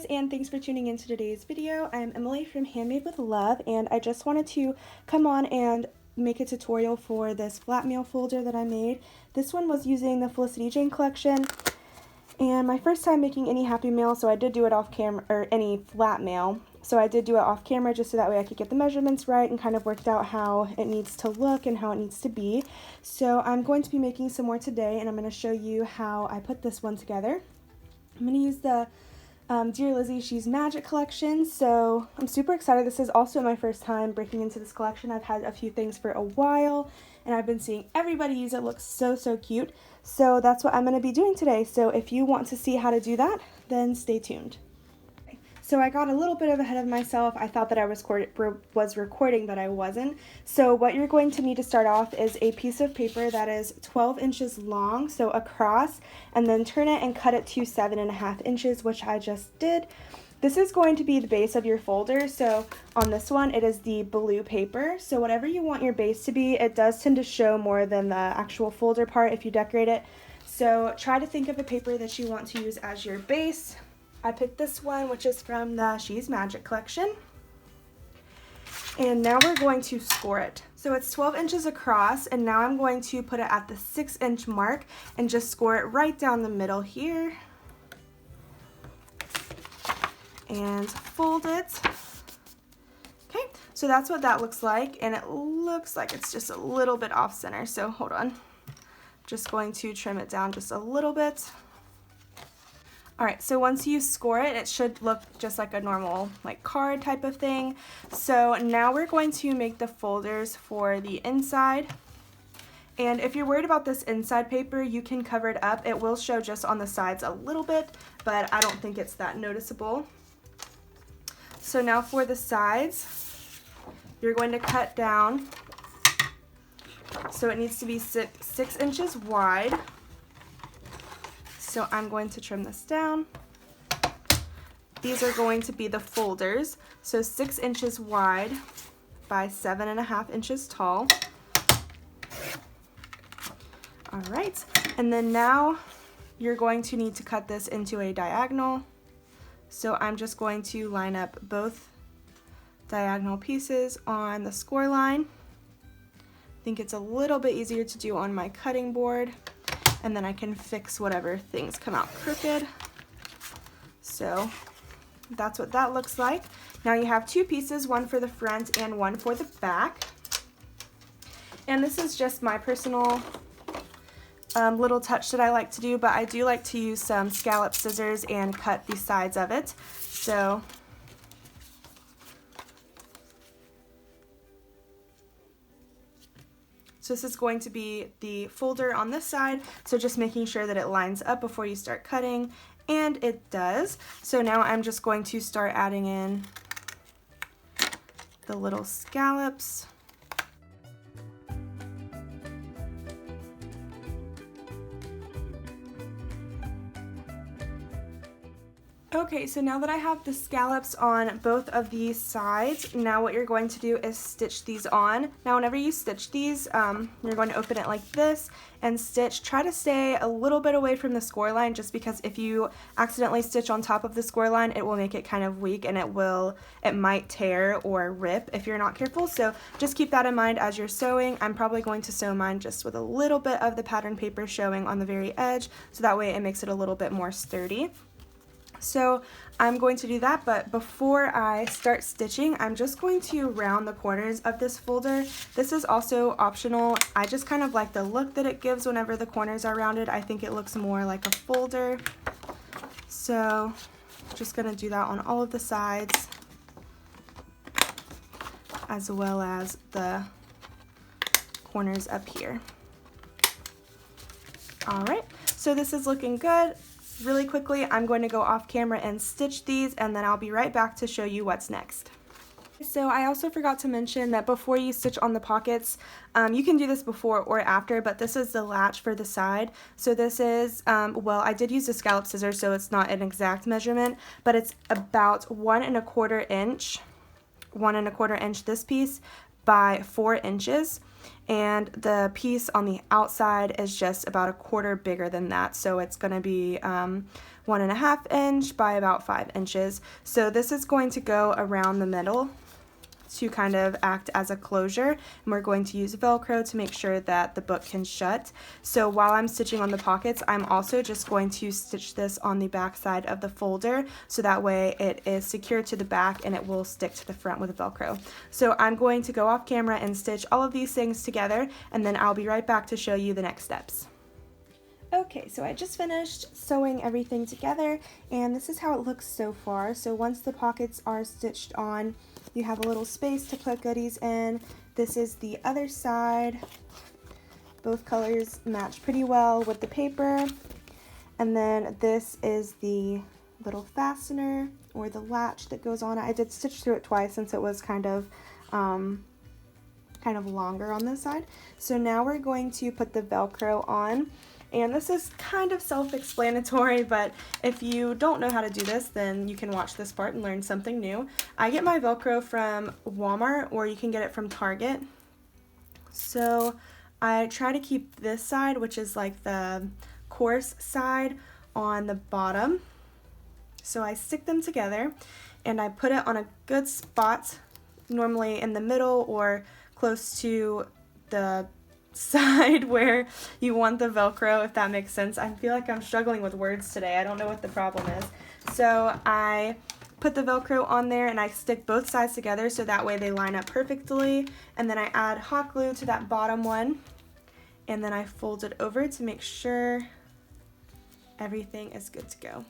and thanks for tuning into today's video. I'm Emily from Handmade with Love, and I just wanted to come on and make a tutorial for this flat mail folder that I made. This one was using the Felicity Jane collection, and my first time making any happy mail, so I did do it off camera, or any flat mail. So I did do it off camera just so that way I could get the measurements right and kind of worked out how it needs to look and how it needs to be. So I'm going to be making some more today, and I'm going to show you how I put this one together. I'm going to use the Dear Lizzy She's Magic collection, so I'm super excited. This is also my first time breaking into this collection. I've had a few things for a while, and I've been seeing everybody use it. It looks so cute. So that's what I'm going to be doing today. So if you want to see how to do that, then stay tuned. So I got a little bit ahead of myself. I thought that I was recording, but I wasn't. So what you're going to need to start off is a piece of paper that is 12 inches long, so across, and then turn it and cut it to 7.5 inches, which I just did. This is going to be the base of your folder. So on this one, it is the blue paper. So whatever you want your base to be, it does tend to show more than the actual folder part if you decorate it. So try to think of a paper that you want to use as your base. I picked this one, which is from the She's Magic collection. And now we're going to score it. So it's 12 inches across, and now I'm going to put it at the 6-inch mark and just score it right down the middle here. And fold it. Okay, so that's what that looks like, and it looks like it's just a little bit off center, so hold on. Just going to trim it down just a little bit. Alright, so once you score it, it should look just like a normal card type of thing. So now we're going to make the folders for the inside. And if you're worried about this inside paper, you can cover it up. It will show just on the sides a little bit, but I don't think it's that noticeable. So now for the sides, you're going to cut down. So it needs to be 6 inches wide. So I'm going to trim this down. These are going to be the folders. So 6 inches wide by 7.5 inches tall. All right, and then now you're going to need to cut this into a diagonal. So I'm just going to line up both diagonal pieces on the score line. I think it's a little bit easier to do on my cutting board, and then I can fix whatever things come out crooked. So that's what that looks like. Now you have two pieces, one for the front and one for the back. And this is just my personal little touch that I like to do, but I do like to use some scallop scissors and cut the sides of it. So this is going to be the folder on this side, so just making sure that it lines up before you start cutting, and it does. So now I'm just going to start adding in the little scallops. Okay, so now that I have the scallops on both of these sides, now what you're going to do is stitch these on. Now whenever you stitch these, you're going to open it like this and stitch. Try to stay a little bit away from the score line, just because if you accidentally stitch on top of the score line, it will make it kind of weak, and it might tear or rip if you're not careful. So just keep that in mind as you're sewing. I'm probably going to sew mine just with a little bit of the pattern paper showing on the very edge, so that way it makes it a little bit more sturdy. So I'm going to do that, but before I start stitching, I'm just going to round the corners of this folder. This is also optional. I just kind of like the look that it gives whenever the corners are rounded. I think it looks more like a folder. So just going to do that on all of the sides, as well as the corners up here. All right, so this is looking good. Really quickly, I'm going to go off camera and stitch these, and then I'll be right back to show you what's next. So I also forgot to mention that before you stitch on the pockets, you can do this before or after, but this is the latch for the side. So this is, well, I did use the scallop scissors, so it's not an exact measurement, but it's about 1 1/4 inch this piece by 4 inches, and the piece on the outside is just about a quarter bigger than that, so it's going to be 1.5 inch by about 5 inches. So this is going to go around the middle to kind of act as a closure, and we're going to use Velcro to make sure that the book can shut. So while I'm stitching on the pockets, I'm also just going to stitch this on the back side of the folder, so that way it is secured to the back and it will stick to the front with Velcro. So I'm going to go off camera and stitch all of these things together, and then I'll be right back to show you the next steps. Okay, so I just finished sewing everything together, and this is how it looks so far. So once the pockets are stitched on, you have a little space to put goodies in. This is the other side. Both colors match pretty well with the paper. And then this is the little fastener or the latch that goes on it. I did stitch through it twice since it was kind of longer on this side. So now we're going to put the Velcro on. And this is kind of self-explanatory, but if you don't know how to do this, then you can watch this part and learn something new. I get my Velcro from Walmart, or you can get it from Target. So I try to keep this side, which is like the coarse side, on the bottom. So I stick them together and I put it on a good spot, normally in the middle or close to the side where you want the Velcro, if that makes sense. I feel like I'm struggling with words today. I don't know what the problem is. So I put the Velcro on there and I stick both sides together so that way they line up perfectly, and then I add hot glue to that bottom one, and then I fold it over to make sure everything is good to go.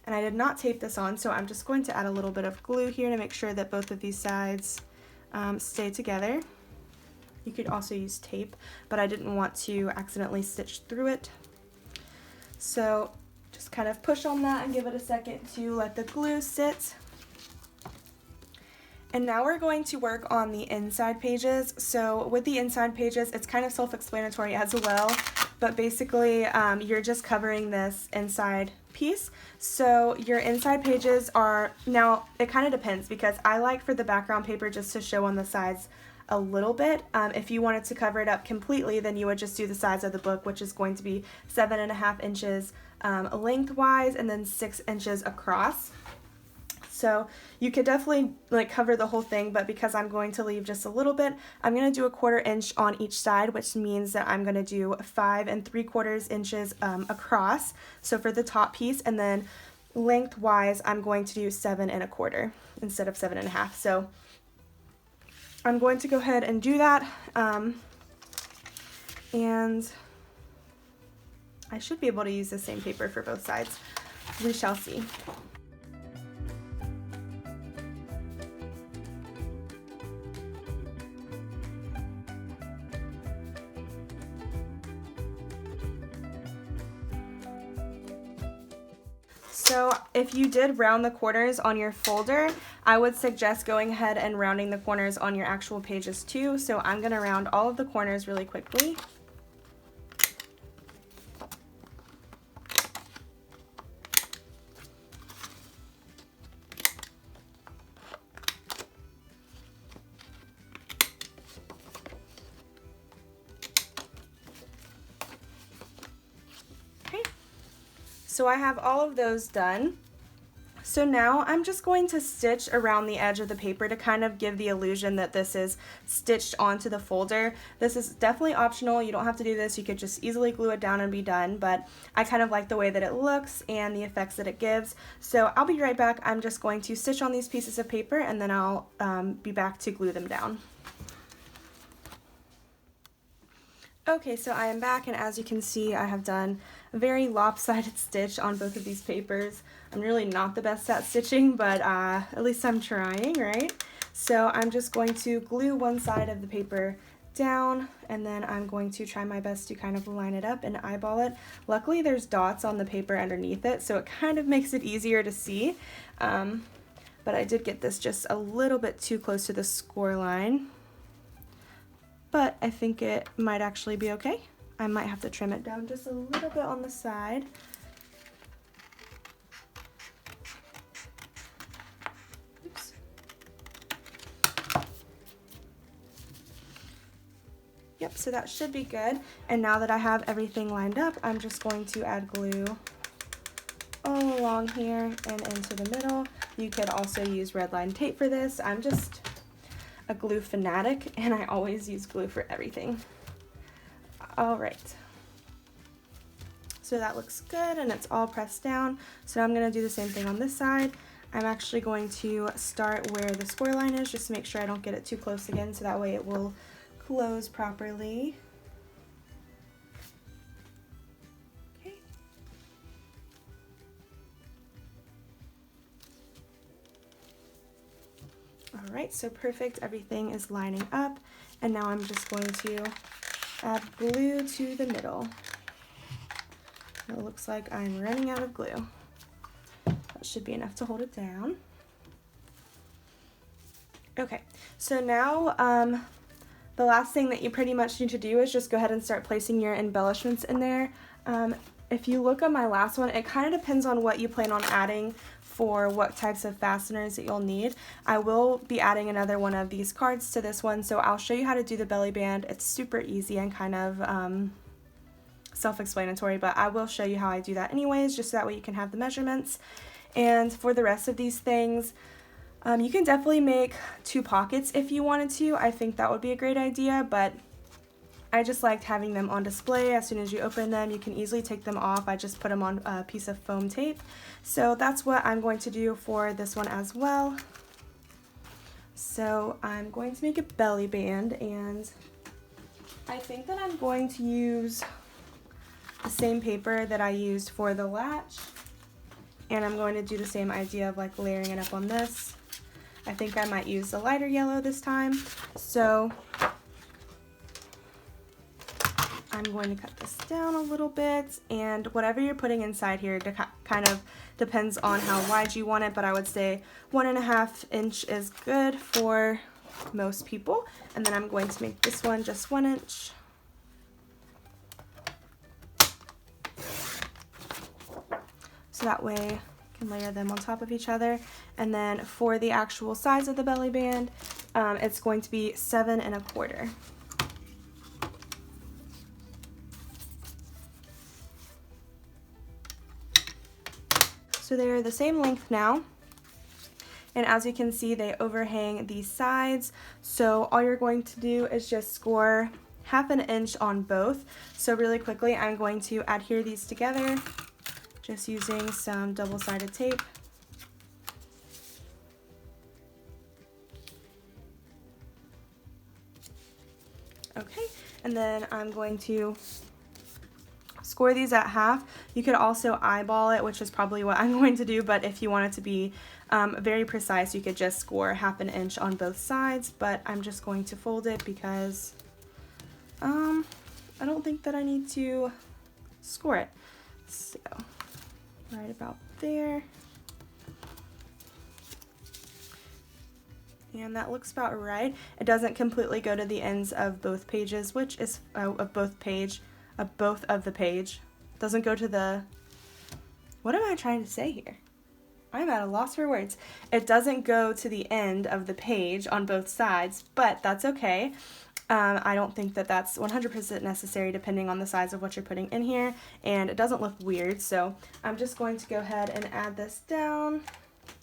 And I did not tape this on, so I'm just going to add a little bit of glue here to make sure that both of these sides stay together. You could also use tape, but I didn't want to accidentally stitch through it. So just kind of push on that and give it a second to let the glue sit. And now we're going to work on the inside pages. So with the inside pages, it's kind of self-explanatory as well, but basically you're just covering this inside piece. So your inside pages are, now it kind of depends, because I like for the background paper just to show on the sides a little bit. If you wanted to cover it up completely, then you would just do the size of the book, which is going to be 7.5 inches lengthwise and then 6 inches across. So you could definitely like cover the whole thing, but because I'm going to leave just a little bit, I'm going to do 1/4 inch on each side, which means that I'm going to do 5 3/4 inches across, so for the top piece, and then lengthwise I'm going to do 7 1/4 instead of 7.5. So I'm going to go ahead and do that, and I should be able to use the same paper for both sides. We shall see. So if you did round the corners on your folder, I would suggest going ahead and rounding the corners on your actual pages too. So I'm going to round all of the corners really quickly. So I have all of those done. So now I'm just going to stitch around the edge of the paper to kind of give the illusion that this is stitched onto the folder. This is definitely optional. You don't have to do this. You could just easily glue it down and be done, but I kind of like the way that it looks and the effects that it gives. So I'll be right back. I'm just going to stitch on these pieces of paper, and then I'll be back to glue them down. Okay, so I am back, and as you can see, I have done a very lopsided stitch on both of these papers. I'm really not the best at stitching, but at least I'm trying, right? So I'm just going to glue one side of the paper down, and then I'm going to try my best to kind of line it up and eyeball it. Luckily, there's dots on the paper underneath it, so it kind of makes it easier to see. But I did get this just a little bit too close to the score line. But I think it might actually be okay. I might have to trim it down just a little bit on the side. Oops. Yep, so that should be good. And now that I have everything lined up, I'm just going to add glue all along here and into the middle. You could also use red line tape for this. I'm just a glue fanatic and I always use glue for everything. All right. So that looks good and it's all pressed down. So I'm gonna do the same thing on this side. I'm actually going to start where the score line is just to make sure I don't get it too close again, so that way it will close properly. Okay. All right, so perfect, everything is lining up, and now I'm just going to add glue to the middle. It looks like I'm running out of glue. That should be enough to hold it down. Okay, so now the last thing that you pretty much need to do is just go ahead and start placing your embellishments in there. If you look on my last one, it kind of depends on what you plan on adding for what types of fasteners that you'll need. I will be adding another one of these cards to this one, so I'll show you how to do the belly band. It's super easy and kind of self-explanatory, but I will show you how I do that anyways, just so that way you can have the measurements. And for the rest of these things, you can definitely make 2 pockets if you wanted to. I think that would be a great idea, but I just liked having them on display. As soon as you open them, you can easily take them off. I just put them on a piece of foam tape. So that's what I'm going to do for this one as well. So I'm going to make a belly band, and I think that I'm going to use the same paper that I used for the latch, and I'm going to do the same idea of like layering it up on this. I think I might use the lighter yellow this time, so I'm going to cut this down a little bit, and whatever you're putting inside here kind of depends on how wide you want it, but I would say 1.5 inch is good for most people. And then I'm going to make this one just 1 inch. So that way you can layer them on top of each other. And then for the actual size of the belly band, it's going to be 7 1/4. So they're the same length now, and as you can see, they overhang these sides. So all you're going to do is just score 1/2 inch on both. So really quickly, I'm going to adhere these together just using some double-sided tape. Okay, and then I'm going to score these at half. You could also eyeball it, which is probably what I'm going to do, but if you want it to be very precise, you could just score 1/2 inch on both sides, but I'm just going to fold it because I don't think that I need to score it. So right about there. And that looks about right. It doesn't completely go to the ends of both pages, which is of both of the page. Doesn't go to the, what am I trying to say here? I'm at a loss for words. It doesn't go to the end of the page on both sides, but that's okay. I don't think that that's 100% necessary depending on the size of what you're putting in here, and it doesn't look weird, so I'm just going to go ahead and add this down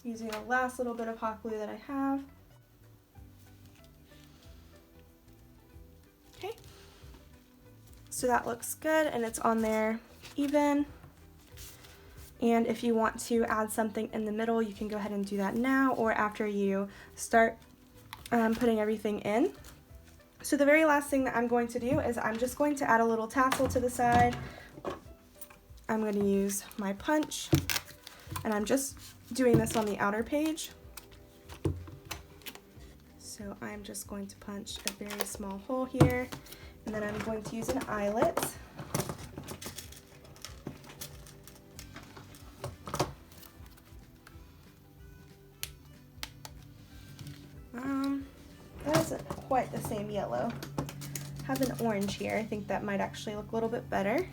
using the last little bit of hot glue that I have. Okay, so that looks good and it's on there even. And if you want to add something in the middle, you can go ahead and do that now or after you start putting everything in. So the very last thing that I'm going to do is I'm just going to add a little tassel to the side. I'm going to use my punch, and I'm just doing this on the outer page. So I'm just going to punch a very small hole here, and then I'm going to use an eyelet. That isn't quite the same yellow. I have an orange here. I think that might actually look a little bit better.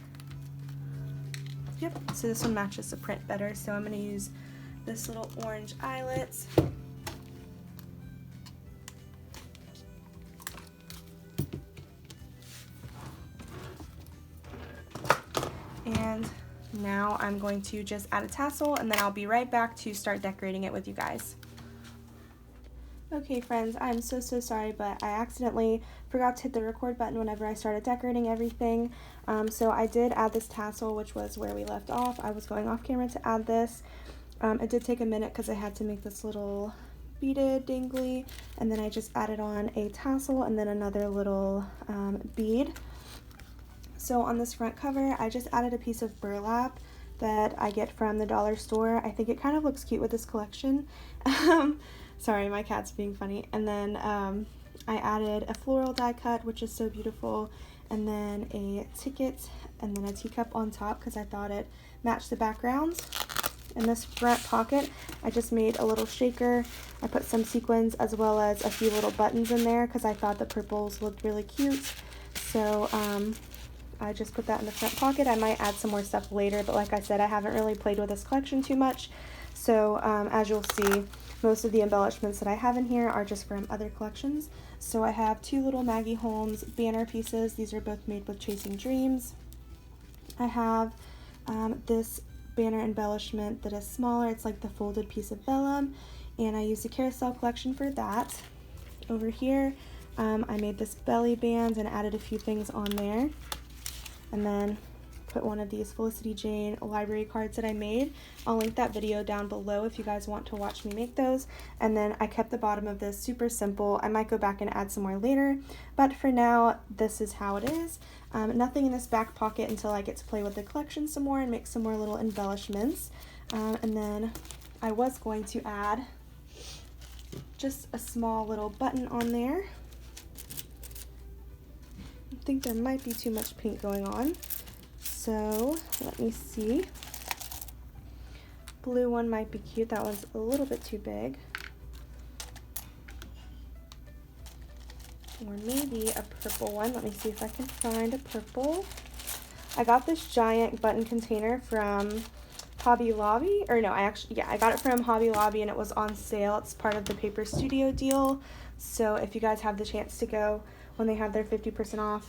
Yep, so this one matches the print better, so I'm going to use this little orange eyelet. And now I'm going to just add a tassel, and then I'll be right back to start decorating it with you guys. Okay friends, I'm so sorry, but I accidentally forgot to hit the record button whenever I started decorating everything. So I did add this tassel, which was where we left off. I was going off camera to add this. It did take a minute because I had to make this little beaded dangly, and then I just added on a tassel and then another little bead. So on this front cover, I just added a piece of burlap that I get from the dollar store. I think it kind of looks cute with this collection. Sorry, my cat's being funny. And then I added a floral die cut, which is so beautiful, and then a ticket, and then a teacup on top because I thought it matched the backgrounds. In this front pocket, I just made a little shaker. I put some sequins as well as a few little buttons in there because I thought the purples looked really cute. So I just put that in the front pocket. I might add some more stuff later, but like I said, I haven't really played with this collection too much. So as you'll see, most of the embellishments that I have in here are just from other collections. So I have two little Maggie Holmes banner pieces. These are both made with Chasing Dreams. I have this banner embellishment that is smaller. It's like the folded piece of vellum, and I used the carousel collection for that. Over here, I made this belly band and added a few things on there. And then put one of these Felicity Jane library cards that I made. I'll link that video down below if you guys want to watch me make those. And then I kept the bottom of this super simple. I might go back and add some more later, but for now, this is how it is. Nothing in this back pocket until I get to play with the collection some more and make some more little embellishments. And then I was going to add just a small little button on there. I think there might be too much pink going on. So let me see. Blue one might be cute. That one's a little bit too big. Or maybe a purple one. Let me see if I can find a purple. I got this giant button container from Hobby Lobby. Or no, I got it from Hobby Lobby and it was on sale. It's part of the Paper Studio deal. So if you guys have the chance to go when they have their 50% off,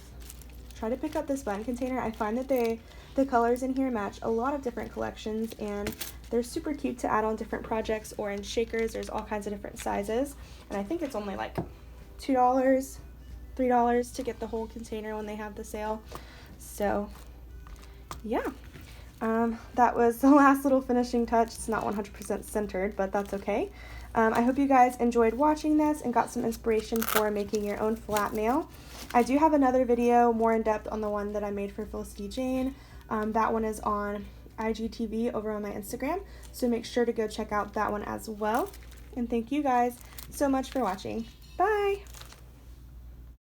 try to pick up this button container. I find that the colors in here match a lot of different collections, and they're super cute to add on different projects or in shakers. There's all kinds of different sizes, and I think it's only like $2, $3 to get the whole container when they have the sale. So yeah, that was the last little finishing touch. It's not 100% centered, but that's okay. I hope you guys enjoyed watching this and got some inspiration for making your own flat mail. I do have another video more in depth on the one that I made for Felicity Jane. That one is on IGTV over on my Instagram, so make sure to go check out that one as well. And thank you guys so much for watching.